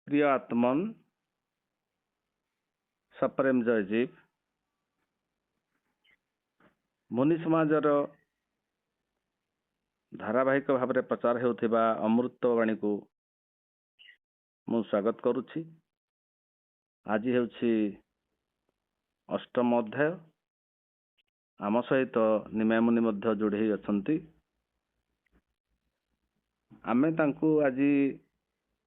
प्रिय आत्मन सप्रेम जयजीव मुनि समाजर धारावाहिक भाव में प्रचार होउथिबा अमृतवाणी को मु स्वागत करुछि। आज हेउछि अष्टम अध्याय। आम सहित निमाय मुनि मध्य जोड़ी अछंती। आमे तांकु आज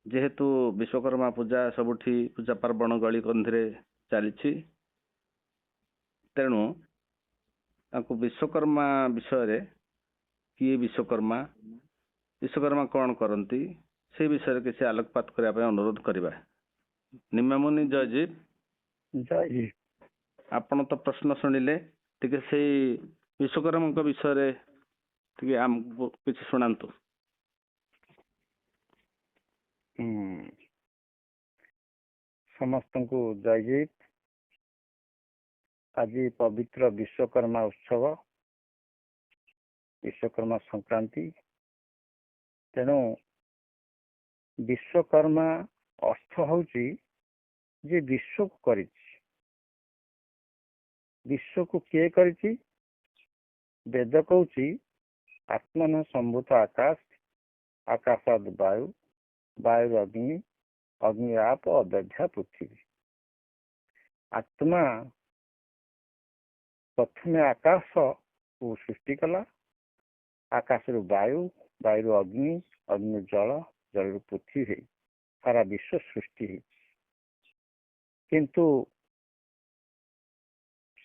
जेहेतु विश्वकर्मा पूजा सबुठी पूजा पार्वण गली कंधे चली तेणु तांकु विश्वकर्मा विषय किए विश्वकर्मा विश्वकर्मा कौन करती से विषय किसी आलोकपात करने अनुरोध करवा। निम्या मुनि जयजीव जय आपण तो प्रश्न शुणिले टिके से विश्वकर्मा विषय टिके आमको किसी शुणातु। समस्त को जय। आज पवित्र विश्वकर्मा उत्सव विश्वकर्मा संक्रांति। तेणु विश्वकर्मा अर्थ होची जे विश्व को करी विश्व को किए करी वेद कहूची आत्मन संभूत आकाश आकाशाद वायु वायु अग्नि अग्नि आप अदध्या पृथ्वी। आत्मा प्रथम आकाश को सृष्टि कला आकाश वायु वायु अग्नि अग्नि जल जल पृथ्वी सारा विश्व सृष्टि है। किंतु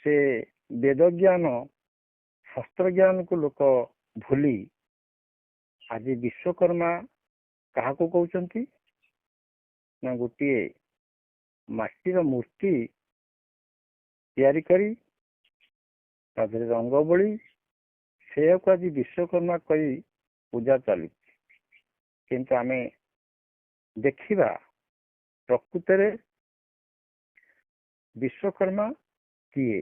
से वेद ज्ञान शास्त्र ज्ञान को लोक भूली आज विश्वकर्मा क्या कहते ना गोटे माटीर मूर्ति तैयारी करी रंग बोली से आज विश्वकर्मा कही पूजा चली। किंतु आमे देखिबा प्रकृत रे विश्वकर्मा किए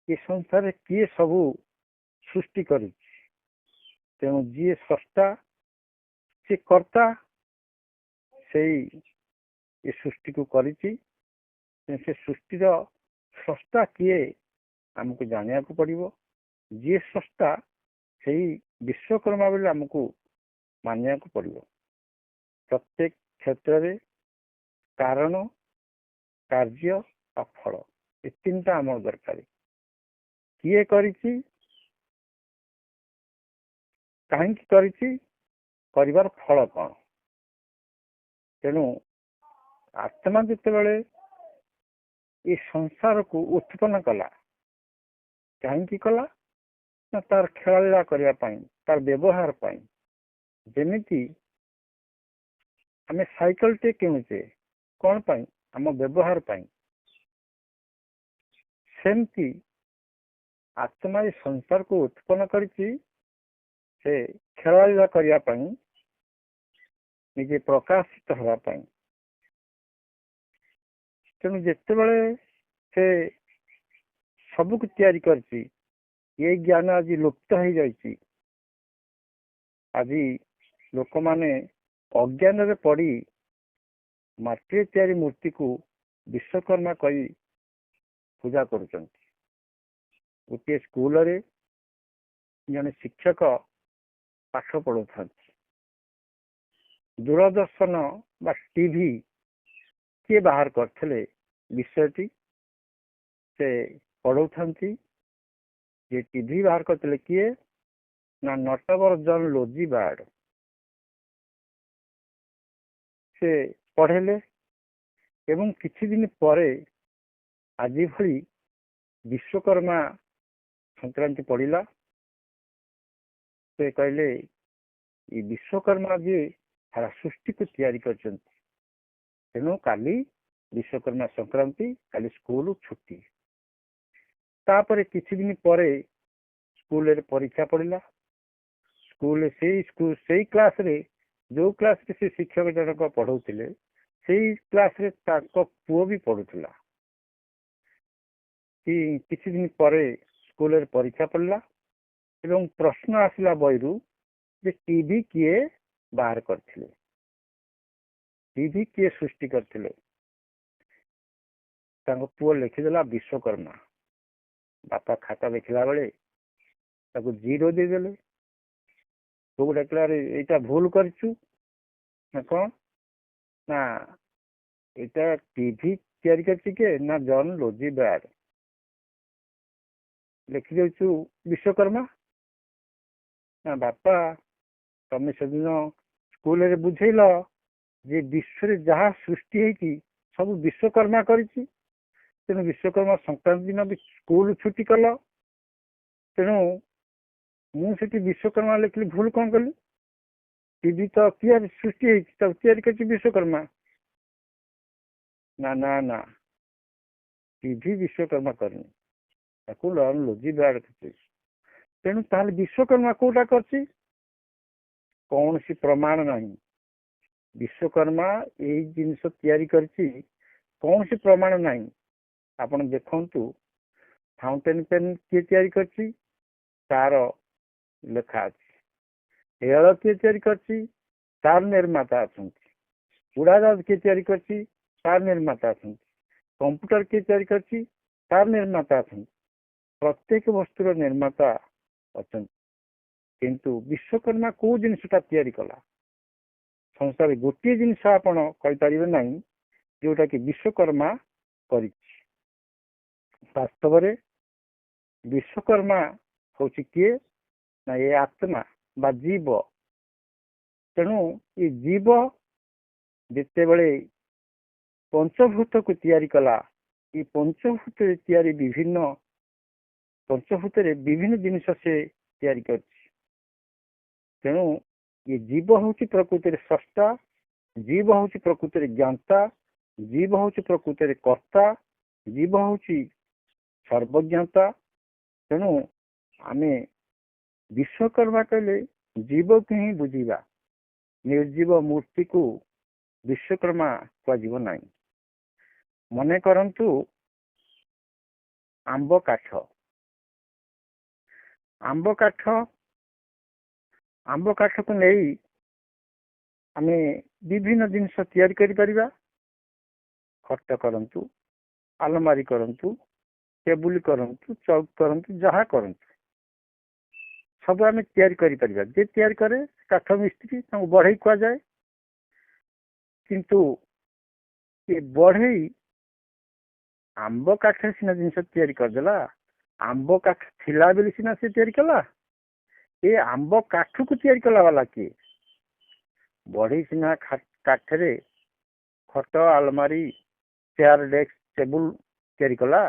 ये संसार किए सबू सृष्टि कर तेणु जी स्रष्टा से कर्ता से ये सृष्टि को करी से सृष्टिर स्रष्टा किए आमको जानिया को पड़िबो। जी स्रष्टा से विश्वकर्मा बोले आमको मानिया को पड़िबो। प्रत्येक क्षेत्र रे कारण कार्य और फल ये तीनटा आम दरकार। किए करी कहीं करिबार फल कौन। तेणु आत्मा जितेबाला ये संसार को उत्पन्न कला कहीं कला ना तार खेला करने तार व्यवहार पाई। जेमिति आमे साइकल टे किणुचे कौन पाई आम व्यवहार पाई सेमती आत्मा संसार को उत्पन्न करिछि से खेला करने निजे प्रकाशित हवा पाई। तेणु जिते बड़े से सबको तैयारी करछि ये ज्ञान आज लुप्त हो जाइछि। आज लोक माने अज्ञान रे पड़ी माटी तैयारी मूर्ति को विश्वकर्मा कही पूजा करुचंती। गोटे स्कूल रे जने शिक्षक पाठ पढ़ा दूरदर्शन बा टीवी किए बाहर करथिले विषयटी से पढ़ाउथंती। जे टीवी बाहर करथिले किए ना नटवरजन लोजी बार्ड से पढ़ेले एवं किछि दिन परे आज भली विश्वकर्मा संक्रांति पड़िला। से कहले ये विश्वकर्मा जी सारा सृष्टि को तैयारी करचंती। तेणु काली विश्वकर्मा संक्रांति काली स्कूल छुट्टी। तापरे किछि दिन परे स्कूल रे परीक्षा पड़िला। स्कूल से क्लास रे जो क्लास रे से शिक्षक जनक पढ़ाउथिले से क्लास रे ताको पुओ भी पढ़ुथिला। कि किछि दिन परे स्कूल रे परीक्षा पड़िला एवं प्रश्न आसिला बहिरू जे टीवी किए बाहर करथिले। ଟିଭି କିଏ ସୃଷ୍ଟି କରିଥିଲେ? ତାଙ୍କ ପୁଅ ଲେଖିଦେଲା ବିଶ୍ୱକର୍ମା। ବାପା ଖାତା ଦେଖିଲା ବେଳେ ତାକୁ 0 ଦେଇଦେଲେ। ପୁଅକୁ ଡାକିଲା, ଆରେ ଏଇଟା ଭୁଲ କରିଛୁ। ନା କଣ? ନା ଏଇଟା ଟିଭି ତିଆରି କରିଛି କିଏ? ନା ଜନ୍ ଲୋଜି ବ୍ୟାର୍ଡ। ଲେଖିଦେଉଛୁ ବିଶ୍ୱକର୍ମା। ନା ବାପା, ତମେ ସେଦିନ ସ୍କୁଲରେ ବୁଝେଇଲ ଯେ ବିଶ୍ୱରେ ଯାହା ସୃଷ୍ଟି ହେଇଛି ସବୁ ବିଶ୍ୱକର୍ମା କରିଛି। ତେଣୁ ବିଶ୍ୱକର୍ମା ସଂକ୍ରାନ୍ତି ଦିନ ବି ସ୍କୁଲ ଛୁଟି କଲ। ତେଣୁ ମୁଁ ସେଠି ବିଶ୍ୱକର୍ମା ଲେଖିଲି, ଭୁଲ କଣ କଲି? ଟିଭି ତ ତିଆରି ସୃଷ୍ଟି ହେଇଛି, ତାକୁ ତିଆରି କରିଛି ବିଶ୍ୱକର୍ମା। ନା ନା ନା, ଟିଭି ବିଶ୍ୱକର୍ମା କରିନି, ତାକୁ ଲୋଜି ବ୍ୟାର୍ଡ କରିଛି। ତେଣୁ ତାହେଲେ ବିଶ୍ୱକର୍ମା କୋଉଟା କରିଛି? କୌଣସି ପ୍ରମାଣ ନାହିଁ। ବିଶ୍ୱକର୍ମା ଏଇ ଜିନିଷ ତିଆରି କରିଛି, କୌଣସି ପ୍ରମାଣ ନାହିଁ। ଆପଣ ଦେଖନ୍ତୁ, ଫାଉଣ୍ଟେନ ପେନ୍ କିଏ ତିଆରି କରିଛି? ତାର ଲେଖା ଅଛି। ରେଳ କିଏ ତିଆରି କରିଛି? ତାର ନିର୍ମାତା ଅଛନ୍ତି। ଉଡ଼ାଜାହାଜ କିଏ ତିଆରି କରିଛି? ତାର ନିର୍ମାତା ଅଛନ୍ତି। କମ୍ପ୍ୟୁଟର କିଏ ତିଆରି କରିଛି? ତାର ନିର୍ମାତା ଅଛନ୍ତି। ପ୍ରତ୍ୟେକ ବସ୍ତୁର ନିର୍ମାତା ଅଛନ୍ତି। କିନ୍ତୁ ବିଶ୍ୱକର୍ମା କୋଉ ଜିନିଷଟା ତିଆରି କଲା? ସଂସାରରେ ଗୋଟିଏ ଜିନିଷ ଆପଣ କହିପାରିବେ ନାହିଁ ଯୋଉଟା କି ବିଶ୍ୱକର୍ମା କରିଛି। ବାସ୍ତବରେ ବିଶ୍ୱକର୍ମା ହଉଛି କିଏ? ନା ଏ ଆତ୍ମା ବା ଜୀବ। ତେଣୁ ଏ ଜୀବ ଯେତେବେଳେ ପଞ୍ଚଭୂତକୁ ତିଆରି କଲା, ଏ ପଞ୍ଚଭୂତରେ ତିଆରି ପଞ୍ଚଭୂତରେ ବିଭିନ୍ନ ଜିନିଷ ସେ ତିଆରି କରିଛି। ତେଣୁ ଏ ଜୀବ ହଉଛି ପ୍ରକୃତିରେ ସ୍ରଷ୍ଟା, ଜୀବ ହଉଛି ପ୍ରକୃତିରେ ଜ୍ଞାତା, ଜୀବ ହଉଛି ପ୍ରକୃତିରେ କର୍ତ୍ତା, ଜୀବ ହଉଛି ସର୍ବଜ୍ଞତା। ତେଣୁ ଆମେ ବିଶ୍ୱକର୍ମା କହିଲେ ଜୀବକୁ ହିଁ ବୁଝିବା। ନିର୍ଜୀବ ମୂର୍ତ୍ତିକୁ ବିଶ୍ୱକର୍ମା କୁହାଯିବ ନାହିଁ। ମନେ କରନ୍ତୁ ଆମ୍ବ କାଠ। ଆମ୍ବ କାଠକୁ ନେଇ ଆମେ ବିଭିନ୍ନ ଜିନିଷ ତିଆରି କରିପାରିବା। ଖଟ କରନ୍ତୁ, ଆଲମାରି କରନ୍ତୁ, ଟେବୁଲ କରନ୍ତୁ, ଚୌକ କରନ୍ତୁ, ଯାହା କରନ୍ତୁ, ସବୁ ଆମେ ତିଆରି କରିପାରିବା। ଯେ ତିଆରି କରେ କାଠ ମିସ୍ତ୍ରୀ, ତାଙ୍କୁ ବଢେଇ କୁହାଯାଏ। କିନ୍ତୁ ଏ ବଢେଇ ଆମ୍ବ କାଠରେ ସିନା ଜିନିଷ ତିଆରି କରିଦେଲା, ଆମ୍ବ କାଠ ଥିଲା ବୋଲି ସିନା ସେ ତିଆରି କଲା। ଏ ଆମ୍ବ କାଠକୁ ତିଆରି କଲା ବାଲା କିଏ? ବଢେଇ ସିନା କାଠରେ ଖଟ, ଆଲମାରି, ଚେୟାର, ଡେସ୍କ, ଟେବୁଲ ତିଆରି କଲା।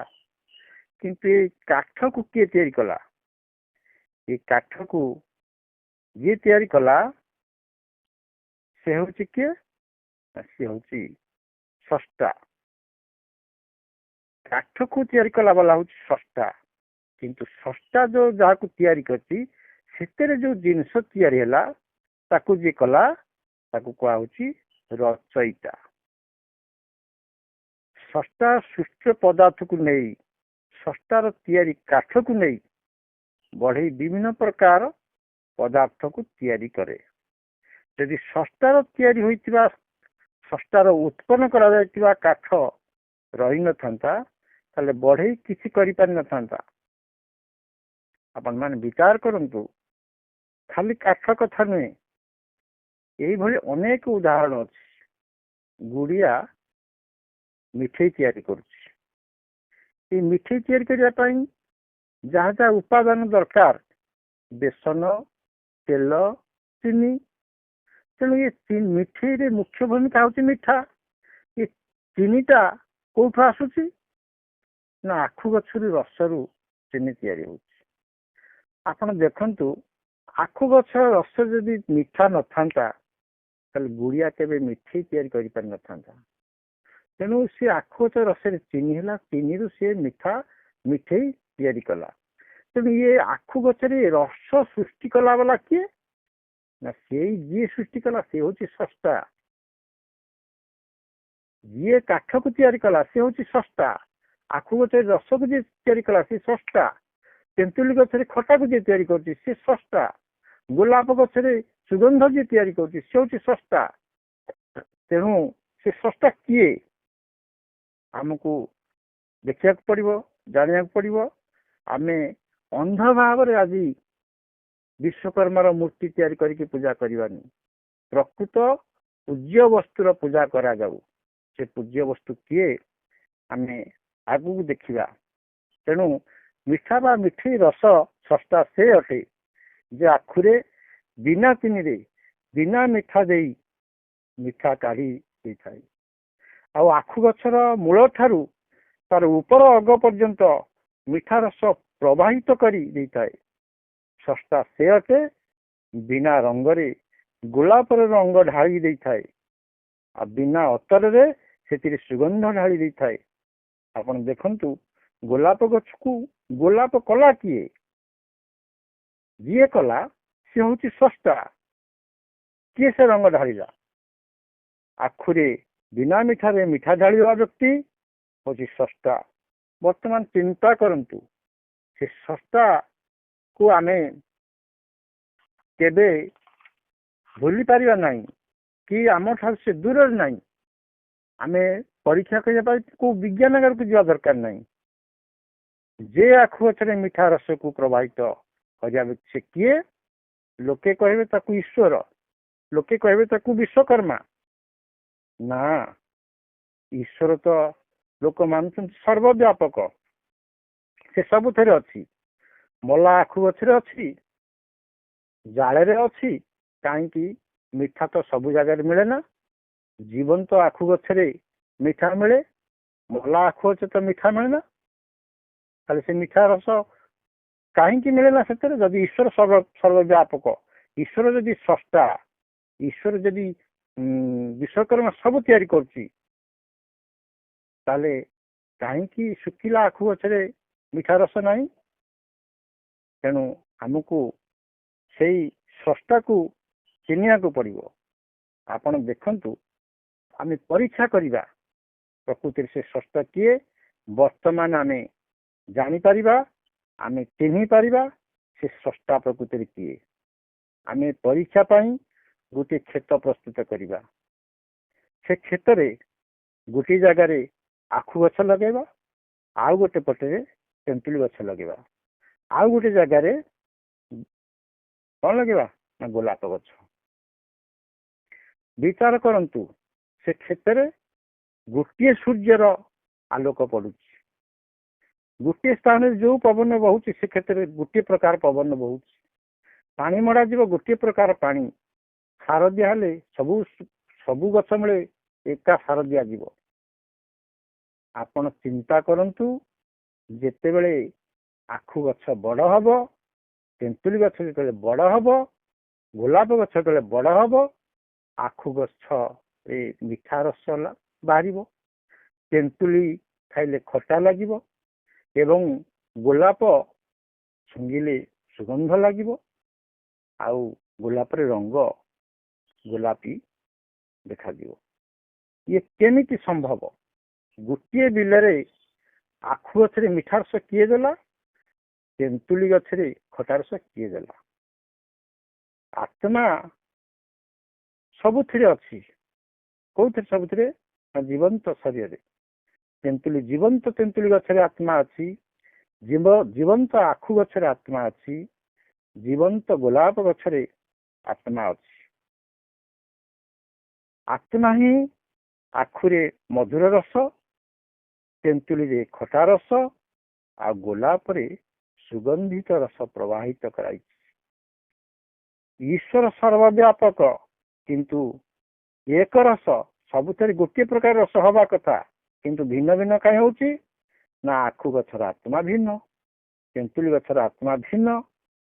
କିନ୍ତୁ ଏ କାଠକୁ କିଏ ତିଆରି କଲା? ଏ କାଠକୁ ଯିଏ ତିଆରି କଲା ସେ ହଉଛି କିଏ? ସେ ହଉଛି ସ୍ରଷ୍ଟା। କାଠକୁ ତିଆରି କଲା ବାଲା ହଉଛି ସ୍ରଷ୍ଟା। କିନ୍ତୁ ସ୍ରଷ୍ଟା ଯୋଉ ଯାହାକୁ ତିଆରି କରିଛି, ସେଥିରେ ଯୋଉ ଜିନିଷ ତିଆରି ହେଲା, ତାକୁ ଯିଏ କଲା ତାକୁ କୁହାହଉଛି ରଚୟିତା। ସ୍ରଷ୍ଟା ସୃଷ୍ଟ ପଦାର୍ଥକୁ ନେଇ, ସ୍ରଷ୍ଟାର ତିଆରି କାଠକୁ ନେଇ ବଢେଇ ବିଭିନ୍ନ ପ୍ରକାର ପଦାର୍ଥକୁ ତିଆରି କରେ। ଯଦି ସ୍ରଷ୍ଟାର ତିଆରି ହୋଇଥିବା, ସ୍ରଷ୍ଟାର ଉତ୍ପନ୍ନ କରାଯାଇଥିବା କାଠ ରହିନଥାନ୍ତା, ତାହେଲେ ବଢେଇ କିଛି କରିପାରିନଥାନ୍ତା। ଆପଣ ମାନେ ବିଚାର କରନ୍ତୁ, ଖାଲି କାଠ କଥା ନୁହେଁ, ଏଇଭଳି ଅନେକ ଉଦାହରଣ ଅଛି। ଗୁଡିଆ ମିଠେଇ ତିଆରି କରୁଛି। এই ମିଠେଇ ତିଆରି କରିବା ପାଇଁ ଯାହା ଯାହା ଉପାଦାନ ଦରକାର, ବେସନ, ତେଲ, ଚିନି। ତେଣୁ ଏ ମିଠେଇରେ ମୁଖ୍ୟ ଭୂମିକା ହଉଛି ମିଠା। ଏ ଚିନିଟା କୋଉଠୁ ଆସୁଛି? ନା ଆଖୁ ଗଛରୁ ରସରୁ ଚିନି ତିଆରି ହଉଛି। ଆପଣ ଦେଖନ୍ତୁ, ଆଖୁ ଗଛର ରସ ଯଦି ମିଠା ନଥାନ୍ତା, ତାହେଲେ ଗୁଡିଆ କେବେ ମିଠେଇ ତିଆରି କରିପାରିନଥାନ୍ତା। ତେଣୁ ସେ ଆଖୁ ଗଛ ରସରେ ଚିନି ହେଲା, ଚିନିରୁ ସେ ମିଠେଇ ତିଆରି କଲା। ତେଣୁ ଇଏ ଆଖୁ ଗଛରେ ରସ ସୃଷ୍ଟି କଲା ବାଲା କିଏ? ନା ସେଇ ଯିଏ ସୃଷ୍ଟି କଲା ସେ ହଉଛି ସ୍ରଷ୍ଟା। ଯିଏ କାଠକୁ ତିଆରି କଲା ସେ ହଉଛି ସ୍ରଷ୍ଟା। ଆଖୁ ଗଛରେ ରସକୁ ଯିଏ ତିଆରି କଲା ସେ ସ୍ରଷ୍ଟା। ତେନ୍ତୁଳି ଗଛରେ ଖଟାକୁ ଯିଏ ତିଆରି କରୁଛି ସେ ସ୍ରଷ୍ଟା। ଗୋଲାପ ଗଛରେ ସୁଗନ୍ଧ ଯିଏ ତିଆରି କରୁଛି ସେ ହଉଛି ସ୍ରଷ୍ଟା। ତେଣୁ ସେ ସ୍ରଷ୍ଟା କିଏ ଆମକୁ ଦେଖିବାକୁ ପଡିବ, ଜାଣିବାକୁ ପଡିବ। ଆମେ ଅନ୍ଧ ଭାବରେ ଆଜି ବିଶ୍ୱକର୍ମାର ମୂର୍ତ୍ତି ତିଆରି କରିକି ପୂଜା କରିବାନି। ପ୍ରକୃତ ପୂଜ୍ୟ ବସ୍ତୁର ପୂଜା କରାଯାଉ। ସେ ପୂଜ୍ୟ ବସ୍ତୁ କିଏ ଆମେ ଆଗକୁ ଦେଖିବା। ତେଣୁ ମିଠା ବା ମିଠେଇ ରସ ସ୍ରଷ୍ଟା ସେ ଅଟେ ଯେ ଆଖୁରେ ବିନା ଚିନିରେ ବିନା ମିଠା ଦେଇ ମିଠା କାଢି ଦେଇଥାଏ। ଆଉ ଆଖୁ ଗଛର ମୂଳ ଠାରୁ ତାର ଉପର ଅଗ ପର୍ଯ୍ୟନ୍ତ ମିଠା ରସ ପ୍ରବାହିତ କରି ଦେଇଥାଏ। ସ୍ରଷ୍ଟା ସେ ଅଟେ ବିନା ରଙ୍ଗରେ ଗୋଲାପର ରଙ୍ଗ ଢାଳି ଦେଇଥାଏ ଆଉ ବିନା ଅତରରେ ସେଥିରେ ସୁଗନ୍ଧ ଢାଳି ଦେଇଥାଏ। ଆପଣ ଦେଖନ୍ତୁ ଗୋଲାପ ଗଛକୁ ଗୋଲାପ କଲା କିଏ? ଯିଏ କଲା ସେ ହଉଛି ସ୍ରଷ୍ଟା। କିଏ ସେ ରଙ୍ଗ ଢାଳିଲା? ଆଖୁରେ ବିନା ମିଠାରେ ମିଠା ଢାଳିବା ବ୍ୟକ୍ତି ହଉଛି ସ୍ରଷ୍ଟା। ବର୍ତ୍ତମାନ ଚିନ୍ତା କରନ୍ତୁ, ସେ ସ୍ରଷ୍ଟାକୁ ଆମେ କେବେ ଭୁଲି ପାରିବା ନାହିଁ କି ଆମଠାରୁ ସେ ଦୂରରେ ନାହିଁ। ଆମେ ପରୀକ୍ଷା କରିବା ପାଇଁ କୋଉ ବିଜ୍ଞାନଗାରକୁ ଯିବା ଦରକାର ନାହିଁ। ଯେ ଆଖୁ ଗଛରେ ମିଠା ରସକୁ ପ୍ରବାହିତ କରିବା ବ୍ୟକ୍ତି ସେ କିଏ? ଲୋକେ କହିବେ ତାକୁ ଈଶ୍ୱର, ଲୋକେ କହିବେ ତାକୁ ବିଶ୍ୱକର୍ମା। ନା, ଈଶ୍ୱର ତ ଲୋକ ମାନୁଛନ୍ତି ସର୍ବବ୍ୟାପକ, ସେ ସବୁଥିରେ ଅଛି। ମଲା ଆଖୁ ଗଛରେ ଅଛି, ଜାଳରେ ଅଛି। କାହିଁକି? ମିଠା ତ ସବୁ ଜାଗାରେ ମିଳେ ନା। ଜୀବନ୍ତ ଆଖୁ ଗଛରେ ମିଠା ମିଳେ, ମଲା ଆଖୁ ଗଛ ତ ମିଠା ମିଳେ ନା। ତାହେଲେ ସେ ମିଠା ରସ କାହିଁକି ମିଳେ ନା ସେଥିରେ? ଯଦି ଈଶ୍ୱର ସର୍ବବ୍ୟାପକ, ଈଶ୍ୱର ଯଦି ସ୍ରଷ୍ଟା, ଈଶ୍ୱର ଯଦି ବିଶ୍ୱକର୍ମା ସବୁ ତିଆରି କରୁଛି, ତାହେଲେ କାହିଁକି ଶୁଖିଲା ଆଖୁ ଗଛରେ ମିଠା ରସ ନାହିଁ? ତେଣୁ ଆମକୁ ସେଇ ସ୍ରଷ୍ଟାକୁ ଚିହ୍ନିବାକୁ ପଡିବ। ଆପଣ ଦେଖନ୍ତୁ, ଆମେ ପରୀକ୍ଷା କରିବା ପ୍ରକୃତିରେ ସେ ସ୍ରଷ୍ଟା କିଏ। ବର୍ତ୍ତମାନ ଆମେ ଜାଣିପାରିବା, ଆମେ ଚିହ୍ନି ପାରିବା ସେ ସ୍ରଷ୍ଟା ପ୍ରକୃତିରେ କିଏ। ଆମେ ପରୀକ୍ଷା ପାଇଁ ଗୋଟିଏ କ୍ଷେତ ପ୍ରସ୍ତୁତ କରିବା। ସେ କ୍ଷେତରେ ଗୋଟିଏ ଜାଗାରେ ଆଖୁ ଗଛ ଲଗେଇବା, ଆଉ ଗୋଟେ ପଟରେ ତେନ୍ତୁଳି ଗଛ ଲଗେଇବା, ଆଉ ଗୋଟେ ଜାଗାରେ କଣ ଲଗେଇବା ନା ଗୋଲାପ ଗଛ। ବିଚାର କରନ୍ତୁ, ସେ କ୍ଷେତରେ ଗୋଟିଏ ସୂର୍ଯ୍ୟର ଆଲୋକ ପଡୁଛି। ଗୋଟିଏ ସ୍ଥାନରେ ଯୋଉ ପବନ ବହୁଛି ସେ କ୍ଷେତ୍ରରେ ଗୋଟିଏ ପ୍ରକାର ପବନ ବହୁଛି। ପାଣି ମଡାଯିବ ଗୋଟିଏ ପ୍ରକାର ପାଣି। ସାର ଦିଆହେଲେ ସବୁ ଗଛ ମିଳେ ଏକା ସାର ଦିଆଯିବ। ଆପଣ ଚିନ୍ତା କରନ୍ତୁ, ଯେତେବେଳେ ଆଖୁ ଗଛ ବଡ ହବ, ତେନ୍ତୁଳି ଗଛ ଯେତେବେଳେ ବଡ ହବ, ଗୋଲାପ ଗଛ ଯେତେବେଳେ ବଡ ହବ, ଆଖୁ ଗଛରେ ମିଠା ରସ ବାହାରିବ, ତେନ୍ତୁଳି ଖାଇଲେ ଖଟା ଲାଗିବ ଏବଂ ଗୋଲାପ ଶୁଙ୍ଘିଲେ ସୁଗନ୍ଧ ଲାଗିବ। ଆଉ ଗୋଲାପରେ ରଙ୍ଗ ଗୋଲାପୀ ଦେଖାଯିବ। ଇଏ କେମିତି ସମ୍ଭବ? ଗୋଟିଏ ବିଲରେ ଆଖୁ ଗଛରେ ମିଠା ରସ କିଏ ଦେଲା? ତେନ୍ତୁଳି ଗଛରେ ଖଟା ରସ କିଏ ଦେଲା? ଆତ୍ମା ସବୁଥିରେ ଅଛି। କୋଉଥିରେ? ସବୁଥିରେ। ଜୀବନ୍ତ ଶରୀରରେ ଜୀବନ୍ତ ତେନ୍ତୁଳି ଗଛରେ ଆତ୍ମା ଅଛି, ଜୀବନ୍ତ ଆଖୁ ଗଛରେ ଆତ୍ମା ଅଛି, ଜୀବନ୍ତ ଗୋଲାପ ଗଛରେ ଆତ୍ମା ଅଛି। ଆତ୍ମା ହିଁ ଆଖୁରେ ମଧୁର ରସ, ତେନ୍ତୁଳିରେ ଖଟା ରସ ଆଉ ଗୋଲାପରେ ସୁଗନ୍ଧିତ ରସ ପ୍ରବାହିତ କରାଇଛି। ଈଶ୍ୱର ସର୍ବବ୍ୟାପକ, କିନ୍ତୁ ଏକ ରସ ସବୁଥିରେ ଗୋଟିଏ ପ୍ରକାର ରସ ହବା କଥା, କିନ୍ତୁ ଭିନ୍ନ ଭିନ୍ନ କାହିଁ ହଉଛି? ନା ଆଖୁ ଗଛର ଆତ୍ମା ଭିନ୍ନ, ତେନ୍ତୁଳି ଗଛର ଆତ୍ମା ଭିନ୍ନ,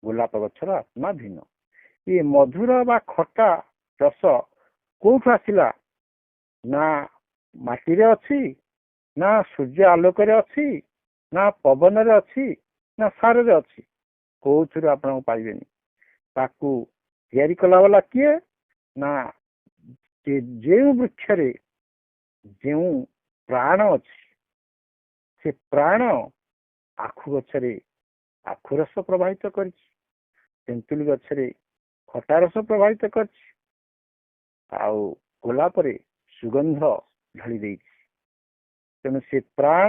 ଗୋଲାପ ଗଛର ଆତ୍ମା ଭିନ୍ନ। ଇଏ ମଧୁର ବା ଖଟା ରସ କୋଉଠୁ ଆସିଲା? ନା ମାଟିରେ ଅଛି, ନା ସୂର୍ଯ୍ୟ ଆଲୋକରେ ଅଛି, ନା ପବନରେ ଅଛି, ନା ସାରରେ ଅଛି। କୋଉଥିରୁ ଆପଣଙ୍କୁ ପାଇବେନି। ତାକୁ ତିଆରି କଲା ବାଲା କିଏ? ନା ଯେଉଁ ବୃକ୍ଷରେ ଯେଉଁ ପ୍ରାଣ ଅଛି, ସେ ପ୍ରାଣ ଆଖୁ ଗଛରେ ଆଖୁ ରସ ପ୍ରବାହିତ କରିଛି, ତେନ୍ତୁଳି ଗଛରେ ଖଟା ରସ ପ୍ରବାହିତ କରିଛି, ଆଉ ଗୋଲାପରେ ସୁଗନ୍ଧ ଢାଳି ଦେଇଛି। ତେଣୁ ସେ ପ୍ରାଣ,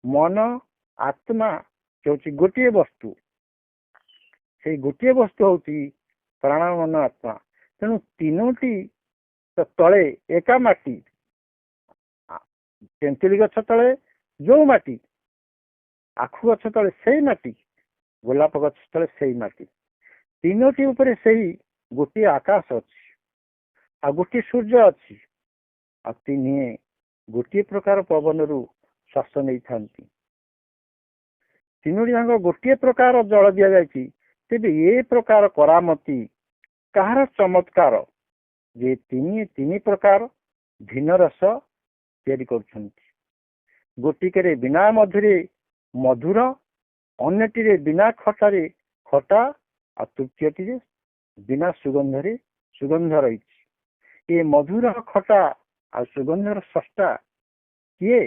ମନ, ଆତ୍ମା ହେଉଛି ଗୋଟିଏ ବସ୍ତୁ। ସେଇ ଗୋଟିଏ ବସ୍ତୁ ହଉଛି ପ୍ରାଣ, ମନ, ଆତ୍ମା। ତେଣୁ ତିନୋଟି ତଳେ ଏକା ମାଟି। ତେନ୍ତୁଳି ଗଛ ତଳେ ଯୋଉ ମାଟି, ଆଖୁ ଗଛ ତଳେ ସେଇ ମାଟି, ଗୋଲାପ ଗଛ ତଳେ ସେଇ ମାଟି। ତିନୋଟି ଉପରେ ସେଇ ଗୋଟିଏ ଆକାଶ ଅଛି, ଆଉ ଗୋଟିଏ ସୂର୍ଯ୍ୟ ଅଛି, ଆଉ ତିନି ଗୋଟିଏ ପ୍ରକାର ପବନରୁ ଶ୍ୱାସ ନେଇଥାନ୍ତି। ତିନୋଟି ଯାକ ଗୋଟିଏ ପ୍ରକାର ଜଳ ଦିଆଯାଇଛି। ତେବେ ଏ ପ୍ରକାର କରାମତି କାହାର ଚମତ୍କାର ଯେ ତିନି ପ୍ରକାର ଭିନ୍ନ ରସ ତିଆରି କରୁଛନ୍ତି। ଗୋଟିକରେ ବିନା ମଧୁରେ ମଧୁର, ଅନ୍ୟଟିରେ ବିନା ଖଟାରେ ଖଟା, ଆଉ ତୃତୀୟଟିରେ ବିନା ସୁଗନ୍ଧରେ ସୁଗନ୍ଧ ରହିଛି। ଏ ମଧୁର, ଖଟା ଆଉ ସୁଗନ୍ଧର ସ୍ରଷ୍ଟା କିଏ?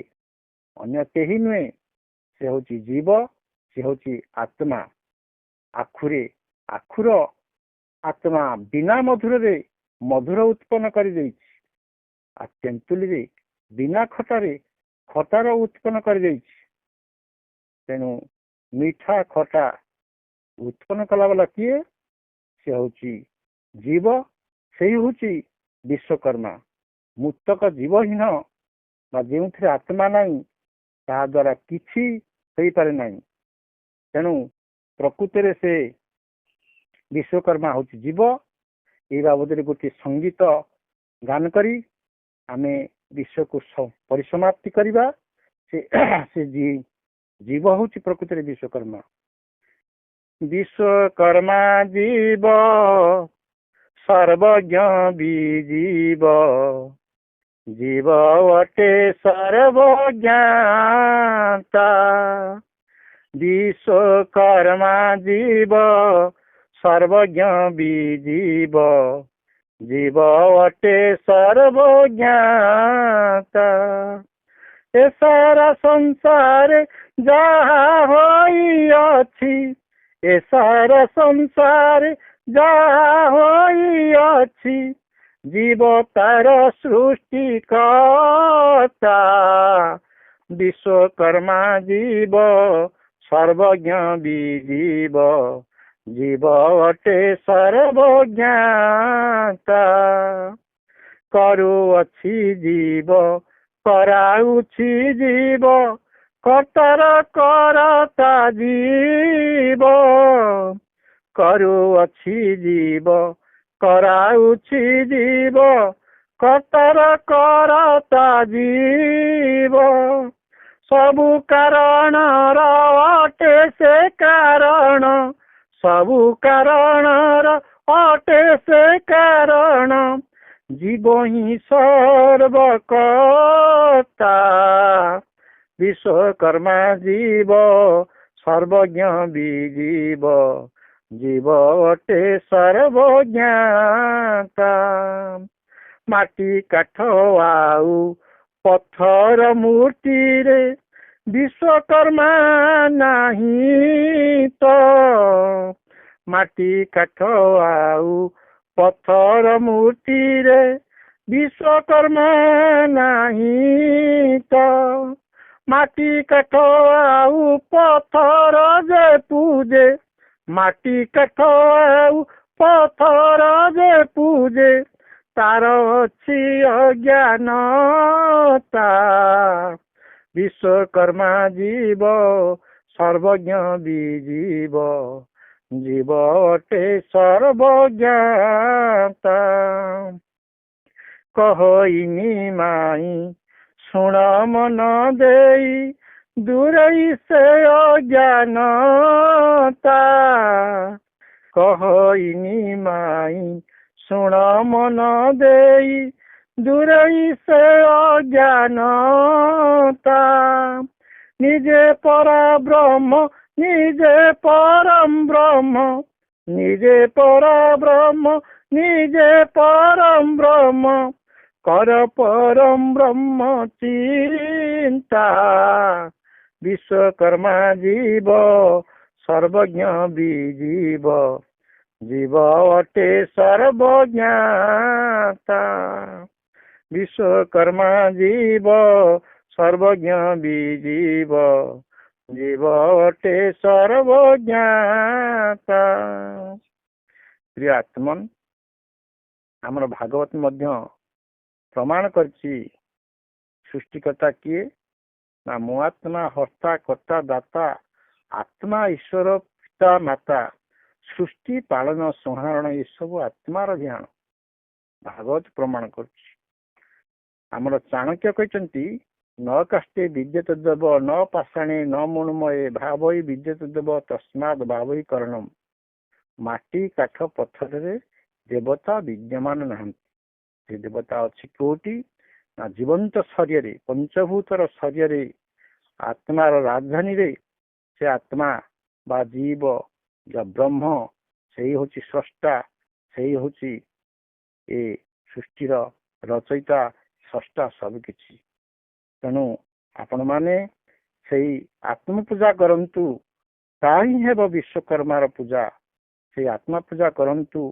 ଅନ୍ୟ କେହି ନୁହେଁ, ସେ ହଉଛି ଜୀବ, ସେ ହଉଛି ଆତ୍ମା। ଆଖୁର ଆତ୍ମା ବିନା ମଧୁରରେ ମଧୁର ଉତ୍ପନ୍ନ କରିଦେଇଛି, ଆଉ ତେନ୍ତୁଲିରେ ବିନା ଖଟାରେ ଖଟାର ଉତ୍ପନ୍ନ କରିଦେଇଛି। ତେଣୁ ମିଠା ଖଟା ଉତ୍ପନ୍ନ କଲା ବାଲା କିଏ? ସେ ହଉଛି ଜୀବ, ସେଇ ହଉଛି ବିଶ୍ୱକର୍ମା। ମୁକ୍ତକ ଜୀବହୀନ ବା ଯେଉଁଥିରେ ଆତ୍ମା ନାହିଁ, ତାହା ଦ୍ୱାରା କିଛି ହେଇପାରେ ନାହିଁ। ତେଣୁ ପ୍ରକୃତରେ ସେ ବିଶ୍ୱକର୍ମା ହଉଛି ଜୀବ। এই ବାବଦରେ ଗୋଟିଏ ସଙ୍ଗୀତ ଗାନ କରି ଆମେ ବିଶ୍ୱକୁ ପରିସମାପ୍ତି କରିବା। ସେ ଜୀବ ହଉଛି ପ୍ରକୃତରେ ବିଶ୍ୱକର୍ମା। ବିଶ୍ୱକର୍ମା ଜୀବ ସର୍ବଜ୍ଞ ବିଜୀବ, ଜୀବ ଅଟେ ସର୍ବଜ୍ଞାତା। ବିଶ୍ୱକର୍ମା ଜୀବ ସର୍ବଜ୍ଞ ବିଜୀବ, ଜୀବ ଅଟେ ସର୍ବଜ୍ଞାତା। ଏ ସାରା ସଂସାରେ ଯାହା ହୋଇଅଛି, ଏ ସାରା ସଂସାରେ ଯାହା ହୋଇଅଛି, ଜୀବ ତାର ସୃଷ୍ଟିକର୍ତ୍ତା। ବିଶ୍ୱକର୍ମା ଜୀବ ସର୍ବଜ୍ଞ ବିଜୀବ, ଜୀବ ଅଟେ ସର୍ବଜ୍ଞାତା। କରୁଅଛି ଜୀବ, କରାଉଛି ଜୀବ, କର୍ତ୍ତାର କରତା ଜୀବ। କରୁଅଛି ଜୀବ, କରାଉଛି ଜୀବ, କର୍ତ୍ତାର କରତା ଜୀବ। ସବୁ କାରଣର ଅଟେ ସେ କାରଣ, ସବୁ କାରଣର ଅଟେ ସେ କାରଣ, ଜୀବ ହିଁ ସର୍ବକର୍ତ୍ତା। ବିଶ୍ୱକର୍ମା ଜୀବ ସର୍ବଜ୍ଞ ବିଜୀବ, ଜୀବ ଅଟେ ସର୍ବଜ୍ଞାତା। ମାଟି କାଠ ଆଉ ପଥର ମୂର୍ତ୍ତିରେ ବିଶ୍ୱକର୍ମା ନାହିଁ ତ। ମାଟି କାଠ ଆଉ ପଥର ମୂର୍ତ୍ତିରେ ବିଶ୍ୱକର୍ମା ନାହିଁ ତ। ମାଟି କାଠ ଆଉ ପଥର ଯେ ପୂଜେ, ମାଟି କାଠ ଆଉ ପଥର ଯେ ପୂଜେ, ତାର ଅଛି ଅଜ୍ଞାନତା। ବିଶ୍ୱକର୍ମା ଜୀବ ସର୍ବଜ୍ଞ ବିଜୀବ, ଜୀବ ଅଟେ ସର୍ବଜ୍ଞାତା। କହଇନି ମାଇଁ ଶୁଣ ମନ ଦେଇ, ଦୂରେଇ ସେ ଅଜ୍ଞାନତା। କହଇନି ମାଇଁ ଶୁଣ ମନ ଦେଇ, ଦୂରେଇ ସେ ଅଜ୍ଞାନତା। ନିଜେ ପରବ୍ରହ୍ମ, ନିଜେ ପରମ ବ୍ରହ୍ମ, ନିଜେ ପରବ୍ରହ୍ମ, ନିଜେ ପରମ ବ୍ରହ୍ମ, କର ପରମ ବ୍ରହ୍ମ ଚିନ୍ତା। ବିଶ୍ୱକର୍ମା ଜୀବ ସର୍ବଜ୍ଞ ବିଜୀବ, ଜୀବ ଅଟେ ସର୍ବଜ୍ଞାତା। ବିଶ୍ୱକର୍ମା ଜୀବ ସର୍ବଜ୍ଞ ବିଜୀବ ଜୀବ ଅଟେ ସର୍ବଜ୍ଞାତା। ପ୍ରିୟ ଆତ୍ମନ୍, ଆମର ଭାଗବତ ମଧ୍ୟ ପ୍ରମାଣ କରିଛି ସୃଷ୍ଟିକର୍ତ୍ତା କିଏ ନା ମୁଁ ଆତ୍ମା ହର୍ତ୍ତା କର୍ତ୍ତା ଦାତା ଆତ୍ମା ଈଶ୍ୱର ପିତା ମାତା ସୃଷ୍ଟି ପାଳନ ସଂହରଣ ଏସବୁ ଆତ୍ମାର ଧ୍ୟାନ ଭାଗବତ ପ୍ରମାଣ କରୁଛି। ଆମର ଚାଣକ୍ୟ କହିଛନ୍ତି ନ କାଷ୍ଟେ ବିଦ୍ୟତ ଦେବ ନ ପାଷାଣେ ନ ମୃଣ୍ମୟେ ଭାବଇ ବିଦ୍ୟତ ଦେବ ତସ୍ମାତ୍ ଭାବଇ କର୍ଣ୍ଣମ। ମାଟି କାଠ ପଥରରେ ଦେବତା ବିଦ୍ୟମାନ ନାହାନ୍ତି। ସେ ଦେବତା ଅଛି କୋଉଠି ନା ଜୀବନ୍ତ ଶରୀରରେ ପଞ୍ଚଭୂତର ଶରୀରରେ ଆତ୍ମାର ରାଜଧାନୀରେ ସେ ଆତ୍ମା ବା ଜୀବ ବା ବ୍ରହ୍ମ ସେଇ ହଉଛି ସ୍ରଷ୍ଟା, ସେଇ ହଉଛି ଏ ସୃଷ୍ଟିର ରଚୟିତା ସ୍ରଷ୍ଟା ସବୁ କିଛି। ତେଣୁ ଆପଣମାନେ ସେଇ ଆତ୍ମ ପୂଜା କରନ୍ତୁ, ତାହା ହିଁ ହେବ ବିଶ୍ୱକର୍ମାର ପୂଜା। ସେଇ ଆତ୍ମା ପୂଜା କରନ୍ତୁ,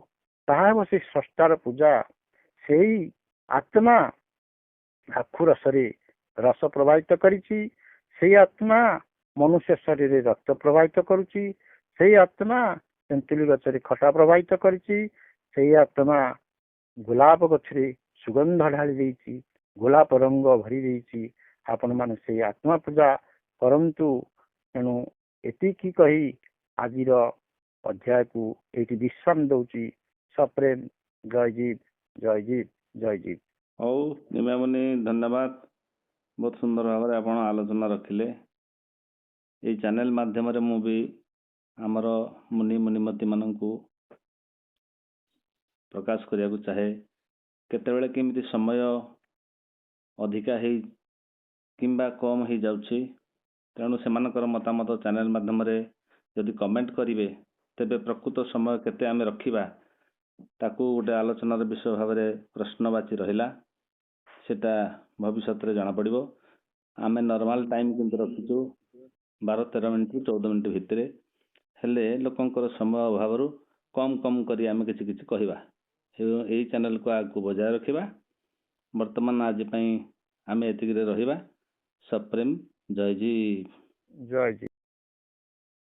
ତାହା ହେବ ସେଇ ସ୍ରଷ୍ଟାର ପୂଜା। ସେଇ ଆତ୍ମା ଆଖୁ ରସରେ ରସ ପ୍ରବାହିତ କରିଛି, ସେଇ ଆତ୍ମା ମନୁଷ୍ୟ ଶରୀରରେ ରକ୍ତ ପ୍ରବାହିତ କରୁଛି, ସେଇ ଆତ୍ମା ତେନ୍ତୁଳି ଗଛରେ ଖଟା ପ୍ରବାହିତ କରିଛି, ସେଇ ଆତ୍ମା ଗୋଲାପ ଗଛରେ ସୁଗନ୍ଧ ଢାଳି ଦେଇଛି, ଗୋଲାପ ରଙ୍ଗ ଭରି ଦେଇଛି। ଆପଣମାନେ ସେଇ ଆତ୍ମା ପୂଜା କରନ୍ତୁ। ତେଣୁ ଏତିକି କହି ଆଜିର ଅଧ୍ୟାୟକୁ ଏଇଠି ବିଶ୍ରାମ ଦଉଛି। ସପ୍ରେମ ଜୟ ଜୀବ ଜୟ ଜୀବ ଜୟ ଜୀବ। ହଉ ନିମାମୁନି, ଧନ୍ୟବାଦ। ବହୁତ ସୁନ୍ଦର ଭାବରେ ଆପଣ ଆଲୋଚନା ରଖିଲେ। ଏଇ ଚ୍ୟାନେଲ ମାଧ୍ୟମରେ ମୁଁ ବି ଆମର ମୁନି ମୁନିମତି ମାନଙ୍କୁ ପ୍ରକାଶ କରିବାକୁ ଚାହେଁ। କେତେବେଳେ କେମିତି ସମୟ ଅଧିକା ହେଇ କିମ୍ବା କମ୍ ହେଇଯାଉଛି, ତେଣୁ ସେମାନଙ୍କର ମତାମତ ଚ୍ୟାନେଲ ମାଧ୍ୟମରେ ଯଦି କମେଣ୍ଟ କରିବେ, ତେବେ ପ୍ରକୃତ ସମୟ କେତେ ଆମେ ରଖିବା ତାକୁ ଗୋଟେ ଆଲୋଚନାର ବିଷୟ ଭାବରେ ପ୍ରଶ୍ନବାଚୀ ରହିଲା। ସେଟା ଭବିଷ୍ୟତରେ ଜଣାପଡ଼ିବ। ଆମେ ନର୍ମାଲ ଟାଇମ୍ କିନ୍ତୁ ରଖିଛୁ 12-13 ମିନିଟ୍ 14 ମିନିଟ୍ ଭିତରେ। ହେଲେ ଲୋକଙ୍କର ସମୟ ଅଭାବରୁ କମ୍ କରି ଆମେ କିଛି କିଛି କହିବା। ଏଇ ଚ୍ୟାନେଲକୁ ଆଗକୁ ବଜାୟ ରଖିବା। ବର୍ତ୍ତମାନ ଆଜି ପାଇଁ ଆମେ ଏତିକିରେ ରହିବା। ସପ୍ରେମ ଜୟ ଜୀ। ଜୟ ଜୀ।